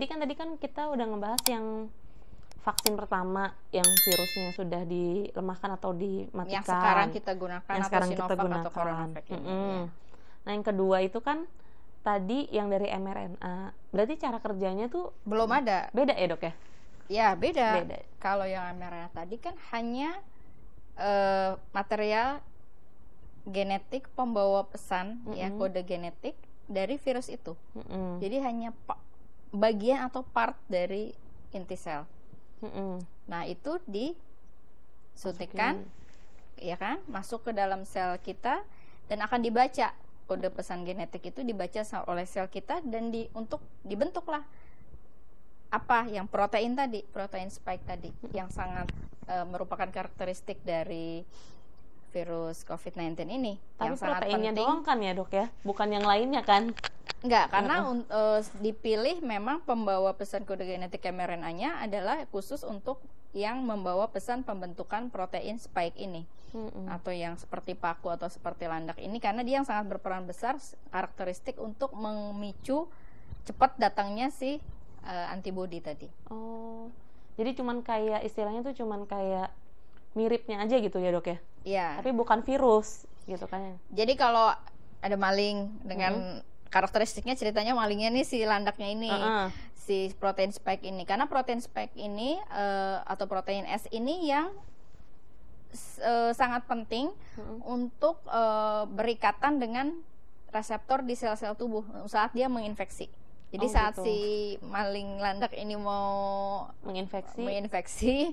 Jadi kan tadi kan kita udah ngebahas yang vaksin pertama yang virusnya sudah dilemahkan atau dimatikan. Yang sekarang kita gunakan yang atau sekarang Sinovac kita gunakan. atau CoronaVac ini. Ya. Nah yang kedua itu kan tadi yang dari mRNA. Berarti cara kerjanya tuh Belum ada. beda ya dok ya? Ya beda. Beda. Kalau yang mRNA tadi kan hanya material genetik pembawa pesan, ya kode genetik dari virus itu. Jadi hanya bagian atau part dari inti sel. Nah itu disuntikan, ya kan, masuk ke dalam sel kita dan akan dibaca kode pesan genetik itu dibaca oleh sel kita dan untuk dibentuklah apa yang protein tadi, protein spike tadi, yang sangat merupakan karakteristik dari virus COVID-19 ini. Tapi yang sangat proteinnya penting. doang kan ya dok ya, bukan yang lainnya kan? Enggak, karena dipilih memang pembawa pesan kode genetik mRNA-nya adalah khusus untuk yang membawa pesan pembentukan protein spike ini, atau yang seperti paku atau seperti landak ini, karena dia yang sangat berperan besar karakteristik untuk memicu cepat datangnya si antibody tadi. Oh, jadi cuman kayak istilahnya tuh cuman kayak miripnya aja gitu ya dok ya? Iya. Tapi bukan virus gitu kan? Jadi kalau ada maling dengan karakteristiknya, ceritanya malingnya nih si landaknya ini, si protein spike ini, karena protein spike ini atau protein S ini yang sangat penting untuk berikatan dengan reseptor di sel-sel tubuh saat dia menginfeksi. Jadi saat gitu. si maling landak ini mau menginfeksi,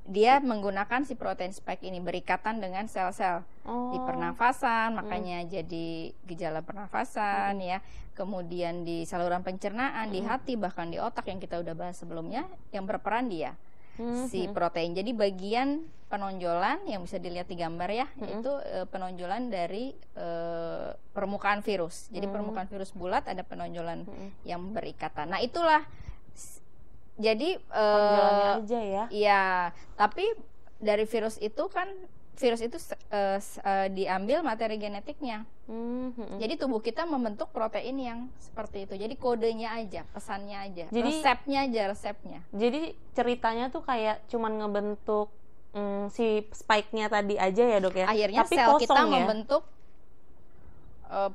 dia menggunakan si protein spike ini berikatan dengan sel-sel di pernafasan, makanya jadi gejala pernafasan ya. Kemudian di saluran pencernaan, di hati, bahkan di otak yang kita udah bahas sebelumnya, yang berperan dia si protein. Jadi bagian penonjolan yang bisa dilihat di gambar ya, itu penonjolan dari permukaan virus. Jadi permukaan virus bulat, ada penonjolan yang berikatan. Nah itulah, jadi penonjolannya aja ya. Iya, tapi dari virus itu kan diambil materi genetiknya. Jadi tubuh kita membentuk protein yang seperti itu. Jadi kodenya aja, pesannya aja, jadi, resepnya. Jadi ceritanya tuh kayak cuman ngebentuk si spike-nya tadi aja ya dok ya. Akhirnya tapi sel kita ya? membentuk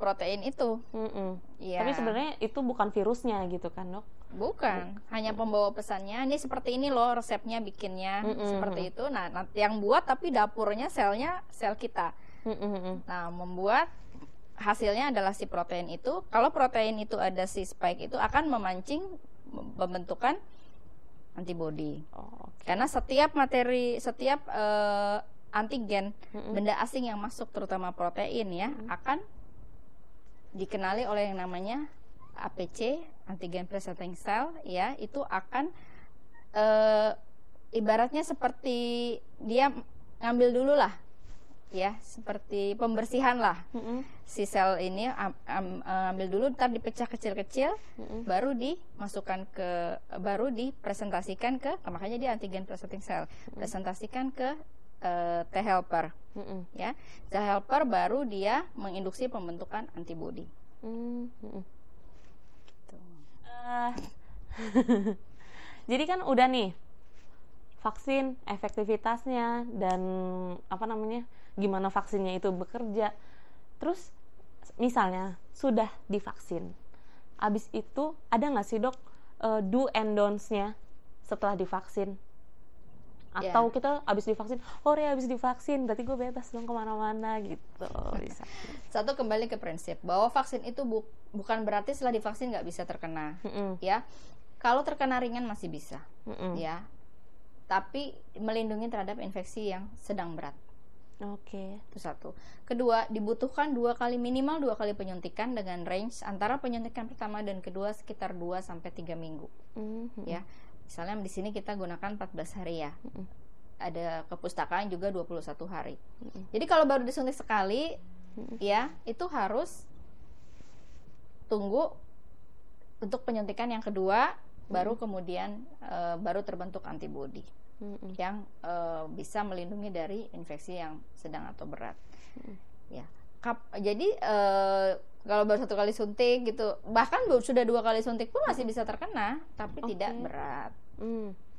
protein itu. Ya. Tapi sebenarnya itu bukan virusnya gitu kan dok? Bukan, hanya pembawa pesannya. Ini seperti ini loh resepnya bikinnya, seperti itu. Nah, yang buat tapi dapurnya sel kita. Nah, membuat hasilnya adalah si protein itu. Kalau protein itu ada si spike itu akan memancing pembentukan antibody. Karena setiap antigen, benda asing yang masuk, terutama protein ya, akan dikenali oleh yang namanya APC, antigen presenting cell, ya, itu akan ibaratnya seperti dia ngambil dulu lah, ya, seperti pembersihan lah. Si sel ini ambil dulu, ntar dipecah kecil-kecil, baru dipresentasikan ke, makanya dia antigen presenting cell, presentasikan ke T helper, ya, T helper baru dia menginduksi pembentukan antibody. Jadi kan udah nih vaksin, efektivitasnya dan gimana vaksinnya itu bekerja. Terus misalnya sudah divaksin, abis itu ada nggak sih dok do and don'ts-nya setelah divaksin? Atau kita abis divaksin, abis divaksin berarti gue bebas dong kemana-mana gitu. Satu, kembali ke prinsip bahwa vaksin itu bukan berarti setelah divaksin nggak bisa terkena, ya. Kalau terkena ringan masih bisa, ya. Tapi melindungi terhadap infeksi yang sedang berat. Itu satu. Kedua, dibutuhkan minimal 2 kali penyuntikan dengan range antara penyuntikan pertama dan kedua sekitar 2-3 minggu, ya. Misalnya di sini kita gunakan 14 hari ya. Ada kepustakaan juga 21 hari. Jadi kalau baru disuntik sekali, ya, itu harus tunggu untuk penyuntikan yang kedua, baru kemudian baru terbentuk antibody yang bisa melindungi dari infeksi yang sedang atau berat. Ya. Jadi Kalau baru 1 kali suntik gitu, bahkan sudah 2 kali suntik pun masih bisa terkena, tapi tidak berat,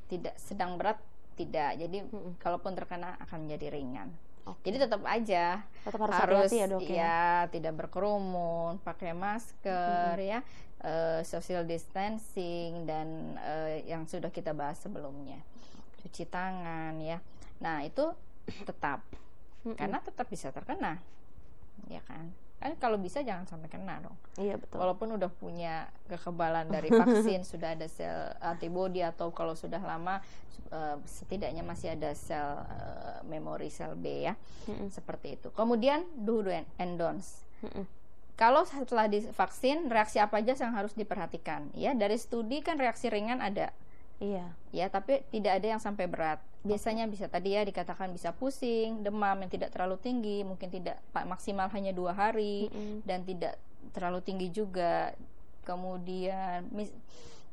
tidak sedang berat, tidak. Jadi kalaupun terkena akan menjadi ringan. Jadi tetap aja harus hati-hati ya, Dok, ya, tidak berkerumun, pakai masker, ya, social distancing, dan yang sudah kita bahas sebelumnya, cuci tangan, ya. Nah itu tetap, karena tetap bisa terkena, ya kan? Kan kalau bisa jangan sampai kena dong. Iya, betul. Walaupun udah punya kekebalan dari vaksin, sudah ada sel antibody, atau kalau sudah lama setidaknya masih ada sel memori sel B, ya. Seperti itu. Kemudian do and don'ts. Kalau setelah divaksin, reaksi apa aja yang harus diperhatikan, ya? Dari studi kan reaksi ringan ada. Iya. Ya, tapi tidak ada yang sampai berat. Biasanya bisa tadi ya dikatakan bisa pusing, demam yang tidak terlalu tinggi, mungkin tidak maksimal hanya 2 hari, dan tidak terlalu tinggi juga. Kemudian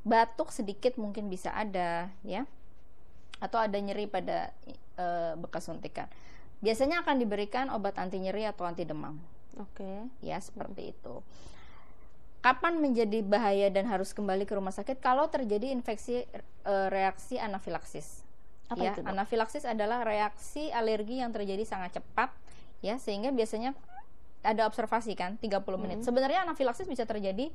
batuk sedikit mungkin bisa ada, ya. Atau ada nyeri pada bekas suntikan. Biasanya akan diberikan obat anti nyeri atau anti demam. Oke. Ya, seperti itu. Kapan menjadi bahaya dan harus kembali ke rumah sakit? Kalau terjadi infeksi reaksi anafilaksis. Apa ya, itu, Dok? anafilaksis adalah reaksi alergi yang terjadi sangat cepat, ya, sehingga biasanya ada observasi kan 30 menit. Sebenarnya anafilaksis bisa terjadi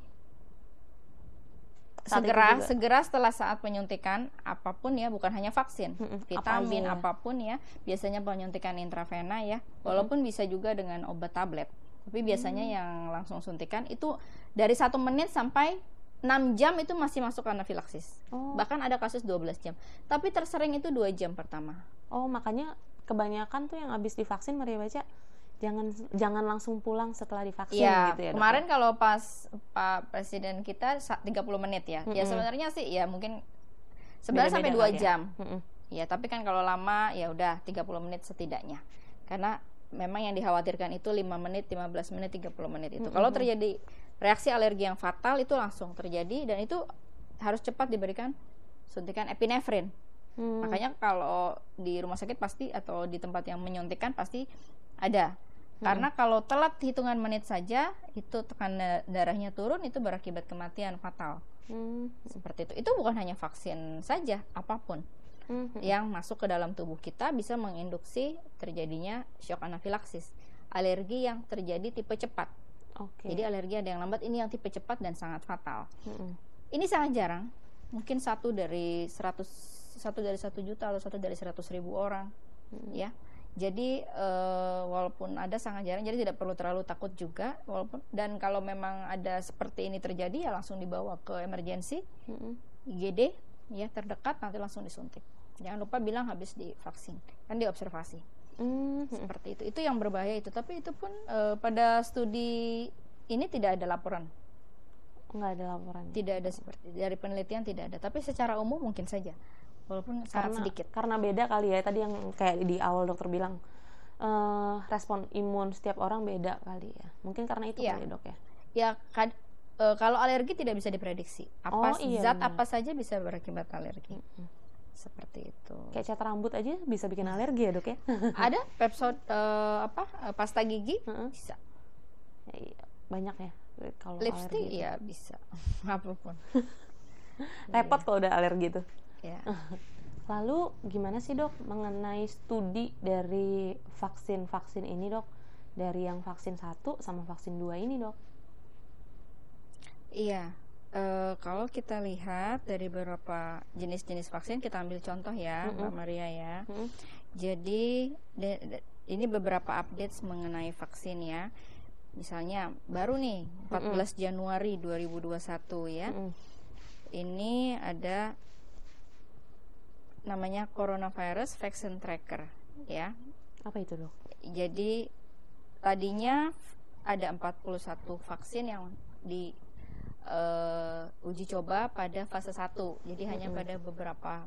segera setelah saat penyuntikan apapun, ya, bukan hanya vaksin, vitamin apapun, ya. Biasanya penyuntikan intravena, ya. Walaupun bisa juga dengan obat tablet. Tapi biasanya yang langsung suntikan itu dari 1 menit sampai 6 jam itu masih masuk anafilaksis. Bahkan ada kasus 12 jam. Tapi tersering itu 2 jam pertama. Makanya kebanyakan tuh yang habis divaksin, Maria baca, jangan langsung pulang setelah divaksin, ya, gitu ya, Dok? Kemarin kalau pas Pak Presiden kita 30 menit ya. Ya sebenarnya sih ya mungkin 11 sampai 2 jam. Ya, tapi kan kalau lama ya udah 30 menit setidaknya. Karena memang yang dikhawatirkan itu 5 menit, 15 menit, 30 menit itu. Kalau terjadi reaksi alergi yang fatal itu langsung terjadi, dan itu harus cepat diberikan suntikan epinefrin. Makanya kalau di rumah sakit pasti, atau di tempat yang menyuntikkan pasti ada. Karena kalau telat hitungan menit saja, itu tekanan darahnya turun, itu berakibat kematian fatal. Seperti itu. Itu bukan hanya vaksin saja, apapun yang masuk ke dalam tubuh kita bisa menginduksi terjadinya shock anafilaksis, alergi yang terjadi tipe cepat. Jadi alergi ada yang lambat, ini yang tipe cepat dan sangat fatal. Ini sangat jarang, mungkin 1 dari 1 juta atau 1 dari 100.000 orang, ya. Jadi walaupun ada sangat jarang, jadi tidak perlu terlalu takut juga. Dan kalau memang ada seperti ini terjadi, ya langsung dibawa ke emergency, IGD, ya, terdekat, nanti langsung disuntik. Jangan lupa bilang habis divaksin, kan diobservasi. Seperti itu. Itu yang berbahaya itu. Tapi itu pun pada studi ini tidak ada laporan. Nggak ada laporan. Tidak ada, seperti dari penelitian tidak ada. Tapi secara umum mungkin saja, walaupun sangat sedikit. Karena beda kali ya. Tadi yang kayak di awal dokter bilang, respon imun setiap orang beda kali ya. Mungkin karena itu kali, Dok, ya. Ya, kalau alergi tidak bisa diprediksi. Zat apa saja bisa berakibat alergi. Seperti itu. Kayak cat rambut aja bisa bikin alergi ya, Dok, ya? Ada Pepsod pasta gigi bisa. Ya, banyak ya kalau lipstick ya bisa. Apapun. Repot kalau udah alergi tuh. Ya. Lalu gimana sih, Dok, mengenai studi dari vaksin ini, Dok? Dari yang vaksin 1 sama vaksin 2 ini, Dok? Iya. Kalau kita lihat dari beberapa jenis-jenis vaksin, kita ambil contoh ya, Mbak Maria, ya. Jadi ini beberapa updates mengenai vaksin, ya. Misalnya baru nih 14 Januari 2021, ya. Ini ada namanya Coronavirus Vaccine Tracker, ya. Apa itu, Dok? Jadi tadinya ada 41 vaksin yang di uji coba pada fase 1. Jadi hanya pada beberapa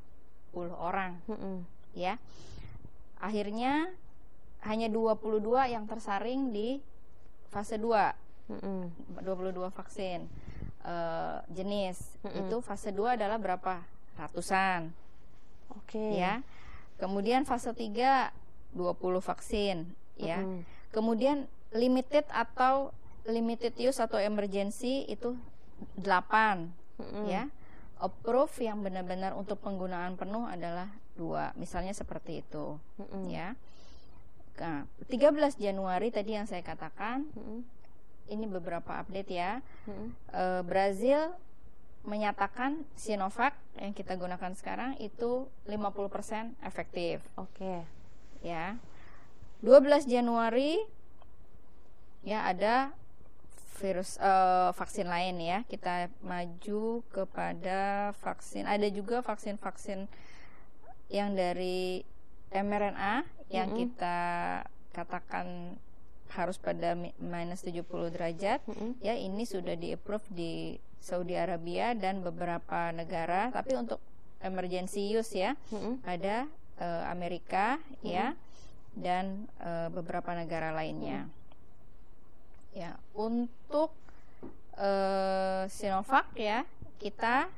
puluh orang, ya. Akhirnya hanya 22 yang tersaring di fase 2. 22 vaksin jenis. Itu fase 2 adalah berapa? Ratusan. Ya. Kemudian fase 3 20 vaksin, ya. Kemudian limited atau limited use atau emergency itu 8 ya. Approve yang benar-benar untuk penggunaan penuh adalah 2, misalnya seperti itu ya. Nah, 13 Januari tadi yang saya katakan, ini beberapa update ya. Brazil menyatakan Sinovac yang kita gunakan sekarang itu 50% efektif. Oke. Ya. 12 Januari ya ada vaksin lain ya. Kita maju kepada vaksin. Ada juga vaksin-vaksin yang dari mRNA yang kita katakan harus pada minus 70 derajat. Ya, ini sudah di-approve di Saudi Arabia dan beberapa negara, tapi untuk emergency use ya. Ada Amerika ya dan beberapa negara lainnya. Ya, untuk Sinovac ya, kita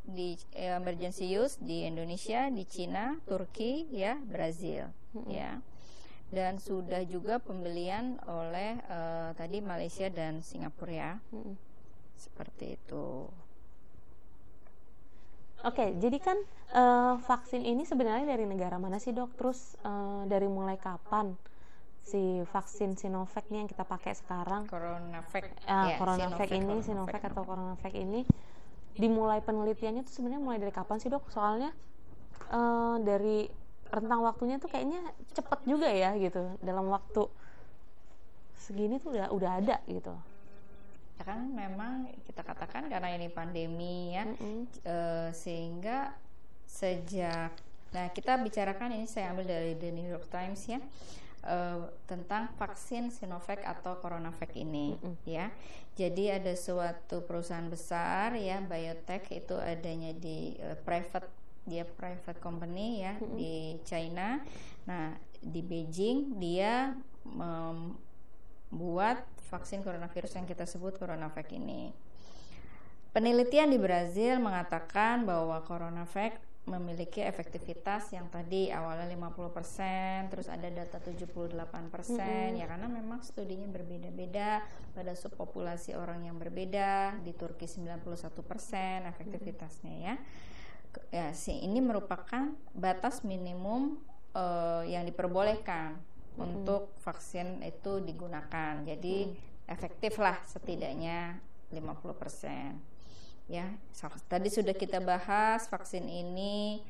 di emergency use di Indonesia, di Cina, Turki ya, Brazil ya. Dan sudah juga pembelian oleh tadi Malaysia dan Singapura ya. Seperti itu. Oke, jadi kan vaksin ini sebenarnya dari negara mana sih, Dok? Terus dari mulai kapan si vaksin Sinovac nih yang kita pakai sekarang? CoronaVac. CoronaVac ini, Sinovac atau CoronaVac ini dimulai penelitiannya tuh sebenarnya mulai dari kapan sih, Dok? Soalnya dari rentang waktunya tuh kayaknya cepet juga ya gitu. Dalam waktu segini tuh udah ada gitu. Ya kan memang kita katakan karena ini pandemi ya, sehingga sejak, nah kita bicarakan ini saya ambil dari The New York Times ya, tentang vaksin Sinovac atau CoronaVac ini ya. Jadi ada suatu perusahaan besar ya, biotech itu adanya di private company ya di China. Nah di Beijing dia membuat vaksin coronavirus yang kita sebut CoronaVac ini. Penelitian di Brazil mengatakan bahwa CoronaVac memiliki efektivitas yang tadi awalnya 50%, terus ada data 78%, ya karena memang studinya berbeda-beda pada subpopulasi orang yang berbeda. Di Turki 91% efektivitasnya ya. Ya, ini merupakan batas minimum yang diperbolehkan untuk vaksin itu digunakan. Jadi efektif lah setidaknya 50%. Ya, tadi sudah kita bahas vaksin ini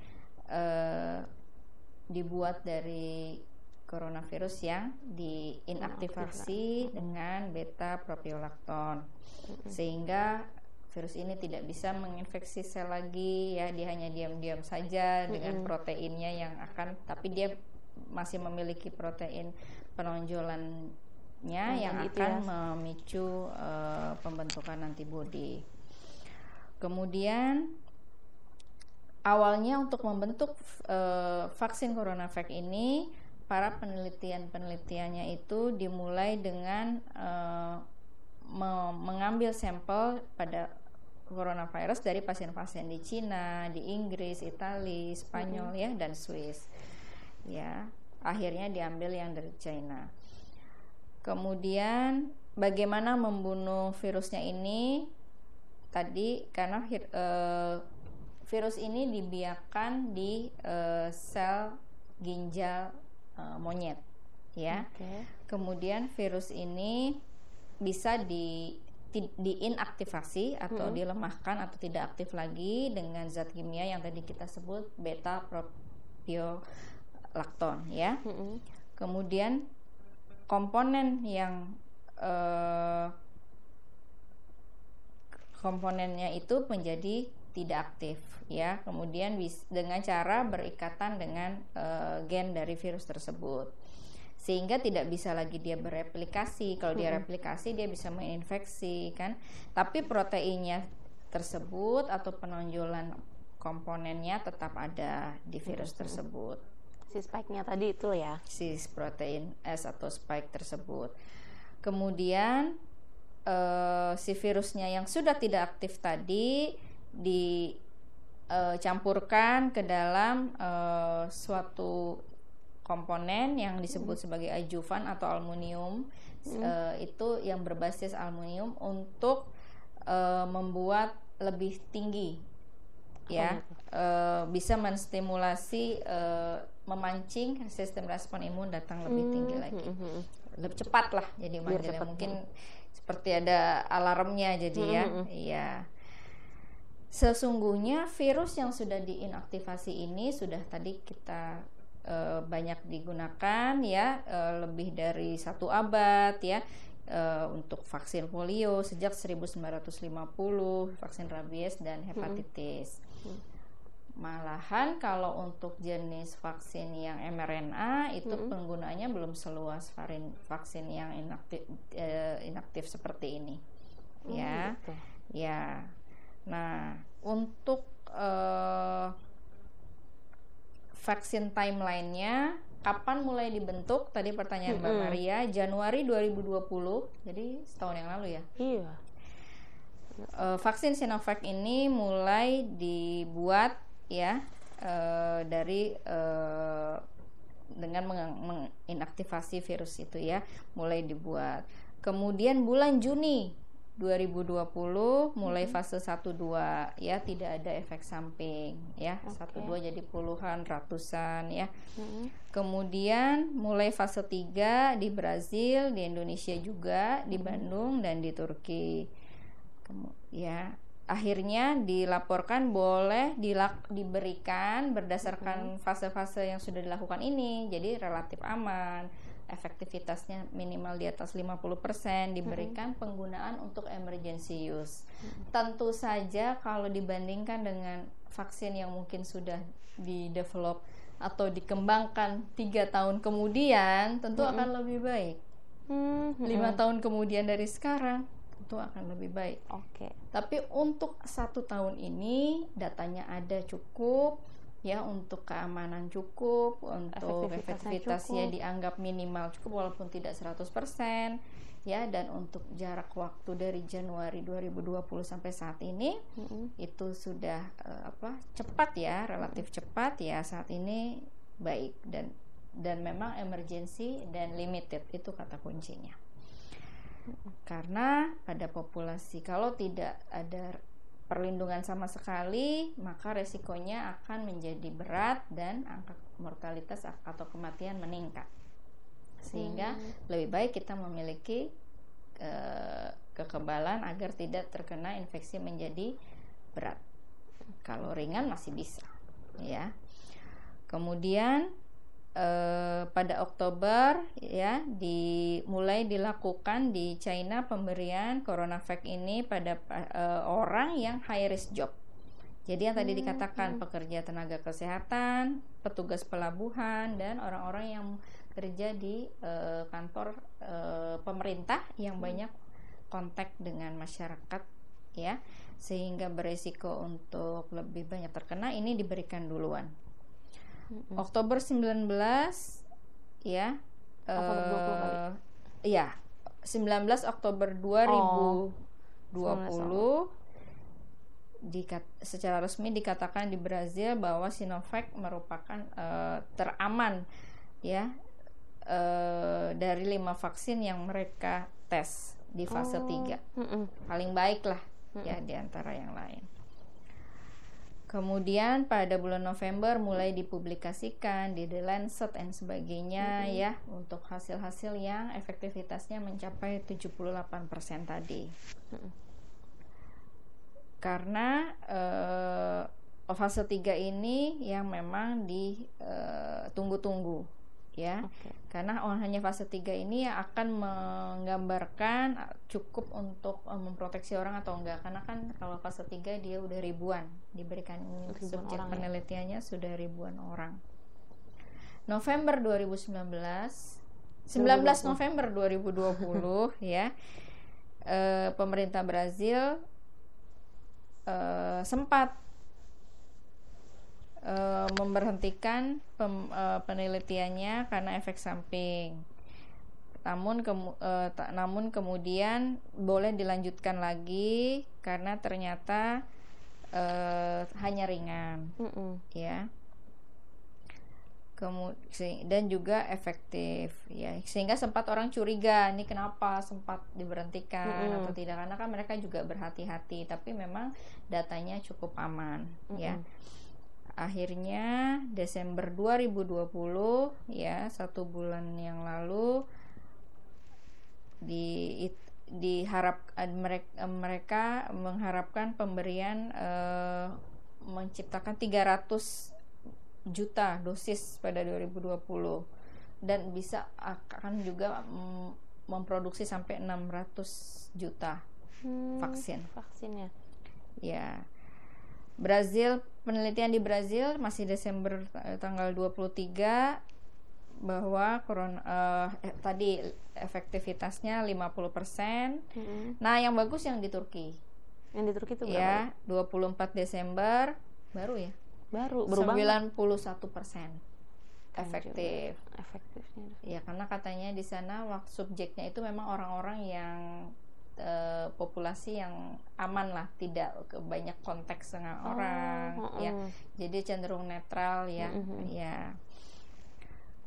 dibuat dari coronavirus yang diinaktivasi dengan beta propiolakton, sehingga virus ini tidak bisa menginfeksi sel lagi ya, dia hanya diam-diam saja dengan proteinnya yang akan, tapi dia masih memiliki protein penonjolannya yang akan memicu pembentukan antibodi. Kemudian awalnya untuk membentuk vaksin CoronaVac ini, para penelitiannya itu dimulai dengan mengambil sampel pada coronavirus dari pasien-pasien di Cina, di Inggris, Italia, Spanyol ya, dan Swiss. Ya, akhirnya diambil yang dari China. Kemudian bagaimana membunuh virusnya ini? Tadi karena virus ini dibiarkan di sel ginjal monyet, ya. Kemudian virus ini bisa diinaktivasi atau dilemahkan atau tidak aktif lagi dengan zat kimia yang tadi kita sebut beta propiolakton, ya. Kemudian komponen yang komponennya itu menjadi tidak aktif ya, kemudian dengan cara berikatan dengan gen dari virus tersebut, sehingga tidak bisa lagi dia bereplikasi. Kalau dia replikasi dia bisa menginfeksi kan, tapi proteinnya tersebut atau penonjolan komponennya tetap ada di virus tersebut. Si spike-nya tadi itu ya, si protein S atau spike tersebut. Kemudian si virusnya yang sudah tidak aktif tadi dicampurkan ke dalam suatu komponen yang disebut sebagai adjuvan atau aluminium, itu yang berbasis aluminium untuk membuat lebih tinggi, ya, bisa menstimulasi, memancing sistem respon imun datang lebih tinggi lagi, lebih cepat lah, jadi manggilnya mungkin seperti ada alarmnya, jadi ya. Sesungguhnya virus yang sudah diinaktivasi ini sudah tadi kita banyak digunakan, ya, lebih dari 1 abad, ya, untuk vaksin polio sejak 1950, vaksin rabies dan hepatitis. Malahan kalau untuk jenis vaksin yang mRNA itu penggunaannya belum seluas vaksin yang inaktif seperti ini, ya. Gitu. Ya. Nah, untuk vaksin timeline-nya kapan mulai dibentuk? Tadi pertanyaan Mbak Maria, Januari 2020, jadi setahun yang lalu ya. Iya. Vaksin Sinovac ini mulai dibuat, ya, dengan menginaktivasi virus itu, ya, mulai dibuat. Kemudian bulan Juni 2020 mulai fase 1-2, ya, tidak ada efek samping, ya. 1-2 jadi puluhan, ratusan, ya. Kemudian mulai fase 3 di Brazil, di Indonesia juga, di Bandung dan di Turki. Ya, akhirnya dilaporkan boleh diberikan berdasarkan fase-fase yang sudah dilakukan ini, jadi relatif aman, efektivitasnya minimal di atas 50%, diberikan penggunaan untuk emergency use. Tentu saja kalau dibandingkan dengan vaksin yang mungkin sudah di-develop atau dikembangkan 3 tahun kemudian, tentu akan lebih baik. 5 tahun kemudian dari sekarang tentu akan lebih baik. Tapi untuk 1 tahun ini datanya ada cukup, ya, untuk keamanan cukup, untuk efektivitasnya dianggap minimal cukup walaupun tidak 100%, ya, dan untuk jarak waktu dari Januari 2020 sampai saat ini itu sudah cepat, ya, relatif cepat, ya, saat ini baik, dan memang emergency dan limited itu kata kuncinya. Karena pada populasi kalau tidak ada perlindungan sama sekali, maka resikonya akan menjadi berat dan angka mortalitas atau kematian meningkat. Sehingga lebih baik kita memiliki kekebalan agar tidak terkena infeksi menjadi berat. Kalau ringan masih bisa, ya. Kemudian pada Oktober, ya, mulai dilakukan di China pemberian CoronaVac ini pada orang yang high risk job. Jadi yang tadi dikatakan pekerja tenaga kesehatan, petugas pelabuhan, dan orang-orang yang kerja di kantor pemerintah yang banyak kontak dengan masyarakat, ya, sehingga beresiko untuk lebih banyak terkena, ini diberikan duluan. Oktober 19, ya, Oktober 20 kali. Ya, 19 Oktober 2020 secara resmi dikatakan di Brazil bahwa Sinovac merupakan teraman, ya, dari 5 vaksin yang mereka tes di fase 3. Paling baik lah, ya, di antara yang lain. Kemudian pada bulan November mulai dipublikasikan di The Lancet dan sebagainya, ya, untuk hasil-hasil yang efektivitasnya mencapai 78% tadi. Karena fase 3 ini yang memang ditunggu-tunggu, ya. Karena hanya fase 3 ini yang akan menggambarkan cukup untuk memproteksi orang atau enggak. Karena kan kalau fase 3 dia udah ribuan diberikan, subjek penelitiannya sudah ribuan orang. November 2019, 19 November 2020, ya, pemerintah Brazil sempat memberhentikan penelitiannya karena efek samping. Namun kemudian boleh dilanjutkan lagi karena ternyata hanya ringan, ya. Dan juga efektif ya, sehingga sempat orang curiga ini kenapa sempat diberhentikan atau tidak, karena kan mereka juga berhati-hati, tapi memang datanya cukup aman ya. Akhirnya Desember 2020 ya, 1 bulan yang lalu mereka mengharapkan pemberian menciptakan 300 juta dosis pada 2020 dan bisa akan juga memproduksi sampai 600 juta vaksinnya ya. Brazil, penelitian di Brazil masih Desember tanggal 23 bahwa tadi efektivitasnya 50%. Nah, yang bagus yang di Turki. Yang di Turki itu ya, 24 Desember baru ya. Baru 91% efektif. Efektifnya. Ya, karena katanya di sana subjeknya itu memang orang-orang yang populasi yang aman lah, tidak banyak konteks dengan orang ya. Jadi cenderung netral ya. Ya.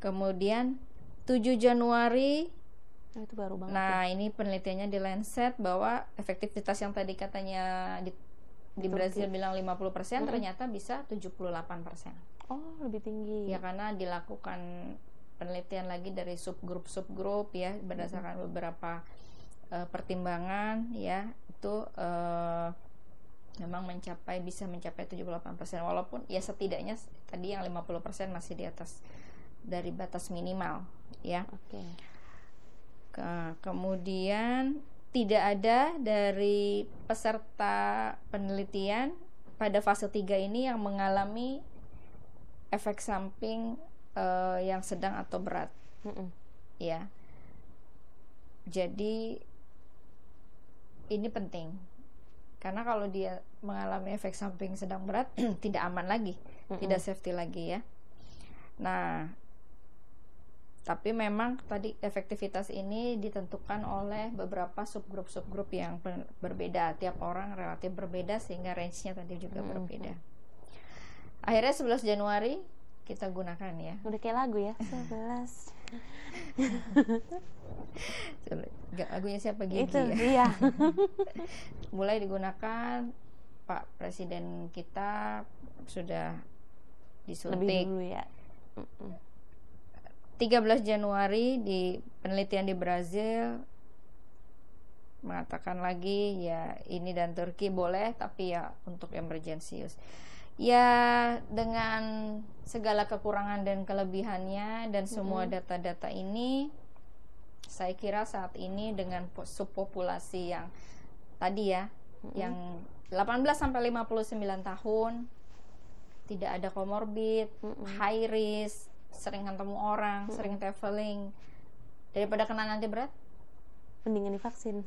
Kemudian 7 Januari itu baru banget. Nah, ini penelitiannya di Lancet bahwa efektivitas yang tadi katanya di Brazil bilang 50%, ternyata bisa 78%. Oh, lebih tinggi. Ya, karena dilakukan penelitian lagi dari subgrup ya, berdasarkan beberapa pertimbangan ya, itu memang bisa mencapai 78%, walaupun ya setidaknya tadi yang 50% masih di atas dari batas minimal ya. Kemudian tidak ada dari peserta penelitian pada fase 3 ini yang mengalami efek samping yang sedang atau berat ya. Jadi ini penting, karena kalau dia mengalami efek samping sedang berat tidak aman lagi, tidak safety lagi ya. Nah, tapi memang tadi efektivitas ini ditentukan oleh beberapa subgrup yang berbeda. Tiap orang relatif berbeda, sehingga range-nya tadi juga berbeda. Akhirnya 11 Januari kita gunakan ya. Udah kayak lagu ya, 11. Lagunya siapa, Gigi itu, ya? Iya. Mulai digunakan, Pak Presiden kita sudah disuntik. Lebih dulu ya. 13 Januari di penelitian di Brazil mengatakan lagi ya, ini dan Turki boleh, tapi ya untuk emergency use. Ya, dengan segala kekurangan dan kelebihannya dan semua data-data ini, saya kira saat ini dengan subpopulasi yang tadi ya, yang 18 sampai 59 tahun, tidak ada komorbid, high risk, sering ketemu orang, sering traveling, daripada kena nanti berat, mendingan divaksin.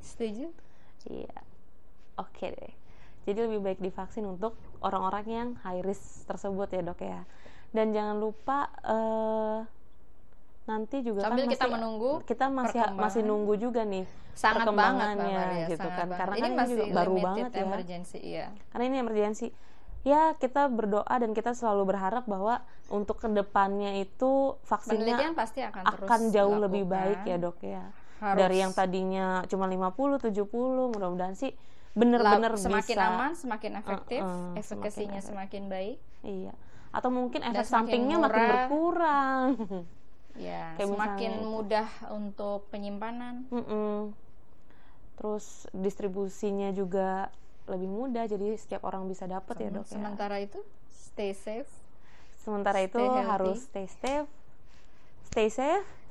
Setuju? Iya. Oke deh. Jadi lebih baik divaksin untuk orang-orang yang high risk tersebut ya, Dok ya. Dan jangan lupa nanti juga sambil kan kita menunggu, kita masih nunggu juga nih sangat perkembangannya banget, gitu kan. Banget. Karena ini kan masih ini juga baru banget ya. Emergency, iya. Karena ini emergency. Ya, kita berdoa dan kita selalu berharap bahwa untuk kedepannya itu vaksinnya penelitian pasti akan jauh dilakukan. Lebih baik ya, Dok ya. Harus. Dari yang tadinya cuma 50-70, mudah-mudahan sih benar-benar semakin bisa aman, semakin efektif, efekasinya semakin baik. Iya. Atau mungkin efek semakin sampingnya murah, makin berkurang. Ya, kayak semakin mudah untuk penyimpanan. Terus distribusinya juga lebih mudah, jadi setiap orang bisa dapat ya, Dok. Sementara itu stay safe. Sementara itu harus stay safe,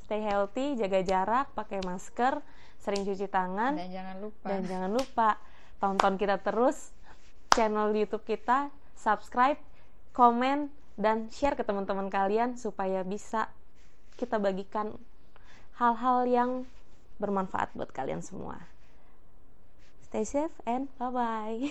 stay healthy, jaga jarak, pakai masker, sering cuci tangan, dan jangan lupa tonton kita terus channel YouTube kita, subscribe, komen, dan share ke teman-teman kalian supaya bisa kita bagikan hal-hal yang bermanfaat buat kalian semua. Stay safe and bye-bye.